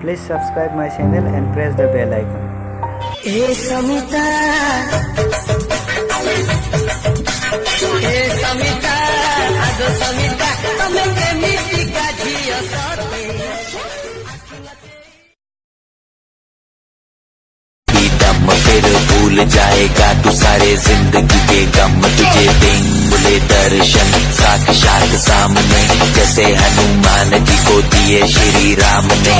Please subscribe my channel and press the bell icon. Hey Samita, ado Samita, tame kemiti gajiya sate. दम फिर भूल जाएगा तू सारे जिंदगी के गम तुझे देंगे दर्शन साक्षात सामने जैसे हनुमान जी को दिए श्री राम ने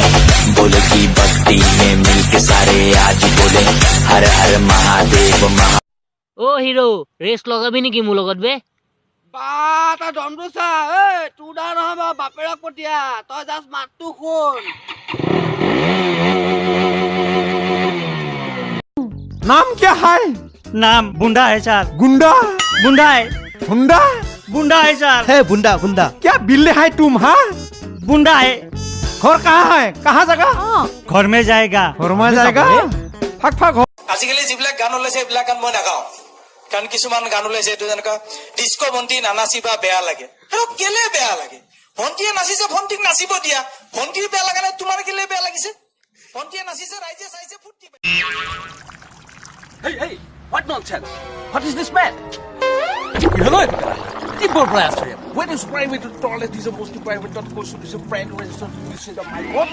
बोले की भक्ति में मिलके सारे आज बोले हर हर महादेव महा ओ हिरो रेस लगाबी नेকি মোৰ লগত বে বা তা দমদুসা এই তুডা নহব বাপেৰক পটিয়া তই জাস্ট মাতটো শুন नाम क्या है? नाम बुंडा है सर। गुंडा बुंडा है। हुंडा बुंडा है सर। है बुंडा बुंडा क्या बिल्ले है तुम? हाँ बुंडा है। घर कहाँ है? कहाँ जगह? घर में जाएगा। घर में जाएगा? फक फक हो। আজিকালি যিবিলাক গান ওলাইছে এইবিলাক গান মই নাগাওঁ কাৰণ কিছুমান গান ওলাইছে এইটো যেনেকা ডিস্কো ভণ্টি নানাচিবা বেয়া লাগে আৰু কেলে বেয়া লাগে ভণ্টিয়ে নাচিছে ভণ্টিক নাচিব দিয়া ভণ্টিৰ বেয়া লাগে না তোমাৰ কেলে বেয়া লাগিছে ভণ্টিয়ে নাচিছে ৰাইজে চাইছে ফুৰ্তি Hey, what nonsense? What is this man? Hello, Timber Blaster. When is private to toilet is supposed to private, not supposed to be so private when it's not to be seen of my what?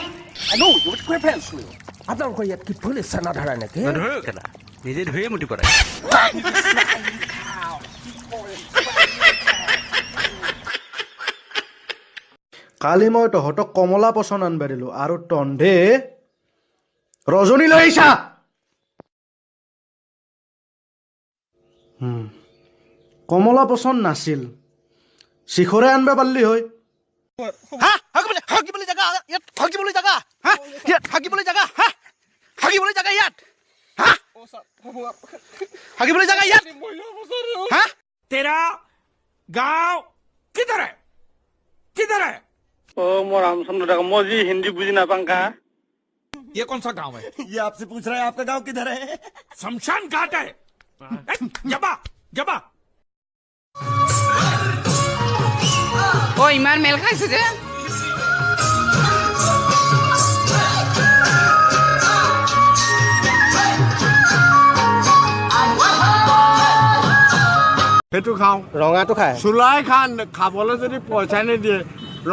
I know, you would quite pencil. I'm not going to keep police and not her neck. নিজে ধুয়ে মুটি পড়ে কালি মই তহঁতক কমলা পচন্দ আনবা দিলো আৰু তন্ধে ৰজনী লৈ আহিছা কমলা পচন্দ নাছিল শিখৰে আনবা পাৰলি হয় হা হাগিবলৈ জাগা ইয়াত হাগিবলৈ জাগা হা ইয়াত হাগিবলৈ জাগা হা হাগিবলৈ জাগা ইয়াত হা হাগিবলৈ জাগা ইয়াত হা तेरा गांव किधर है ओ मो रामचंद्र का मोजी हिंदी बुझी ना पंका ये कौन सा गांव है ये आपसे पूछ रहा है आपका गांव किधर है शमशान घाट है जबा जबा ओ इमान मेल खाइছে যে সেইটো খাও ৰঙাটো খায় চুলাই খান খাবলৈ যদি পইচা নিদিয়ে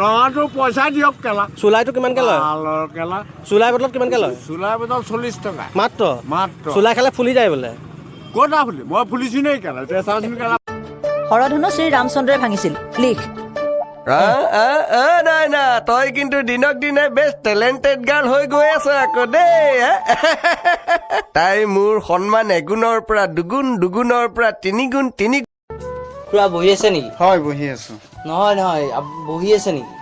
ৰঙাটো পইচা দিয়ক কেলা চুলাইটো কিমানকে লয় আলৰ কেলা চুলাই বটলত কিমানকে লয় চুলাই বটল 40 টকা মাত্ৰ মাত্ৰ চুলাই খালে ফুলি যায় বোলে ক'তা ফুলি মই ফুলিছো নাই কেলা এতিয়া চাওঁচোন কেলা হৰধনু শ্ৰী ৰামচন্দ্ৰই ভাঙিছিল লিখ নাই না তই কিন্তু দিনক দিনে বেষ্ট টেলেণ্টেড গাৰ্ল হৈ গৈ আছ আকৌ দেই তাই মোৰ সন্মান এগুণৰ পৰা দুগুণ দুগুণৰ পৰা তিনিগুণ তিনি খুৰা বহি আছে নেকি হয় বহি আছো নহয় নহয় বহি আছে নেকি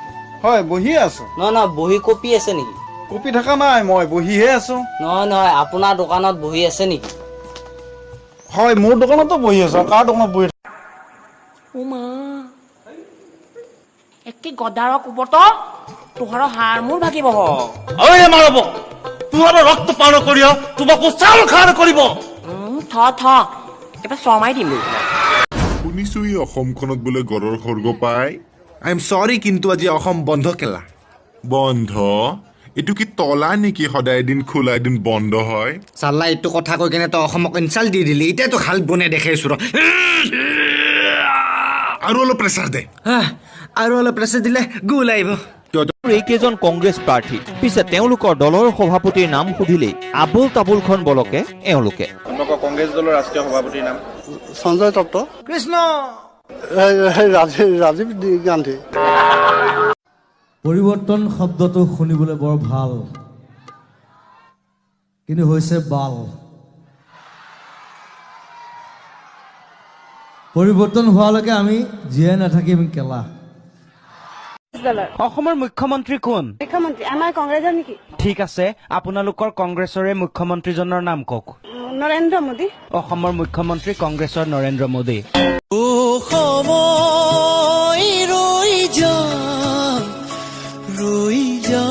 হয় বহি আছো নহয় বহি কপি আছে নেকি কপি থকা নাই মই বহিহে আছো নহয় আপোনাৰ দোকানত বহি আছে নেকি হয় মোৰ দোকানতো বহি আছো কাৰ দোকানত বহি উমা একে গদাৰৰ কুবত তোহাৰ হাড় মোৰ ভাগিব ওই মারব তোমার রক্ত পান করিও তোমাকে চাউল খাওয়া করিব থ এবার সময় দিম শুনিছো এই অসমখনত বোলে গড়ৰ খৰ্গ পায় আই এম সৰি কিন্তু আজি অসম বন্ধ কেলা বন্ধ এটু কি তলা নেকি সদায় দিন খোলা দিন বন্ধ হয় চাল্লা এইটো কথা কৈ কেনে তই অসমক ইনচাল্ট দি দিলি এতিয়াতো হাল বনে দেখাইছো আৰু অলপ প্ৰেছাৰ দে আৰু অলপ প্ৰেছাৰ দিলে গোল আহিব এইকেইজন কংগ্ৰেছ প্ৰাৰ্থী পিছে তেওঁলোকৰ দলৰ সভাপতিৰ নাম সুধিলেই আবুল তাবুলখন বলকে এওঁলোকে কংগ্ৰেছ দলৰ ৰাষ্ট্ৰীয় সভাপতিৰ নাম সঞ্জয় দত্ত কৃষ্ণ ৰাজীৱ গান্ধী পৰিৱৰ্তন শব্দটো শুনিবলৈ বৰ ভাল কিন্তু হৈছে বাল পৰিৱৰ্তন হোৱালৈকে আমি জীয়াই নাথাকিম কেলা অসমৰ মুখ্যমন্ত্ৰী কোন মুখ্যমন্ত্ৰী আমাৰ কংগ্ৰেছৰ নেকি ঠিক আছে আপোনালোকৰ কংগ্ৰেছৰে মুখ্যমন্ত্ৰীজনৰ নাম কওক নৰেন্দ্ৰ মোদী অসমৰ মুখ্যমন্ত্ৰী কংগ্ৰেছৰ নৰেন্দ্ৰ মোদী ৰই যা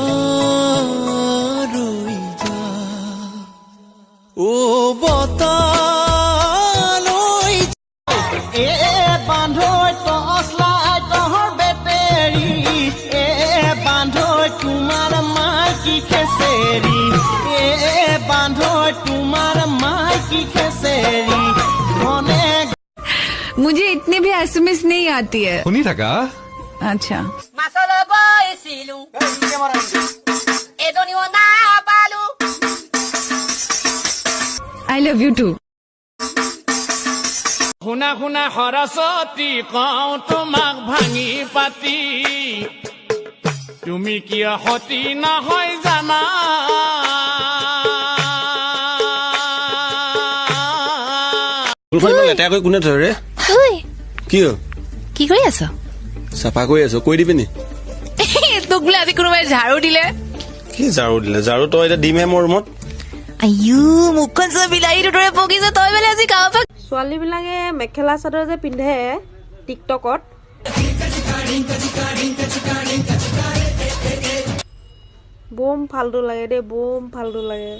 ও বতালৈ এ বান্ধৈ টসলাই তহৰ বেটেৰী এ বান্ধৈ তোমাৰ মাইকী খেছে की खेसेरी मने मुझे इतनी भी एसएमएस नहीं आती है শুনি থাকা अच्छा মাছলৈ গৈছিলো এজনীও নাপালো आई लव यू टू শুনা শুনা সৰস্বতী কওঁ তোমাক ভাঙি পাতি তুমি কিয় সতী নহয় জানা লেতেৰা কৰি কোনে থয় ৰে কি কি কৰি আছ চাফা কৰি আছো কৈ দিবি নি তোক বোলে আজি কোনোবাই ঝাৰু দিলে কি ঝাৰু দিলে ঝাৰু তই এতিয়া দিমহে মোৰ ৰুমত আইও মুখখন চব বিলাহীটোৰ দৰে পকিছে তই বোলে আজি গাঁও পৰা ছোৱালীবিলাকে মেখেলা চাদৰ যে পিন্ধে টিকটকত বোম ফাল্টু লাগে দেই বোম ফাল্টু লাগে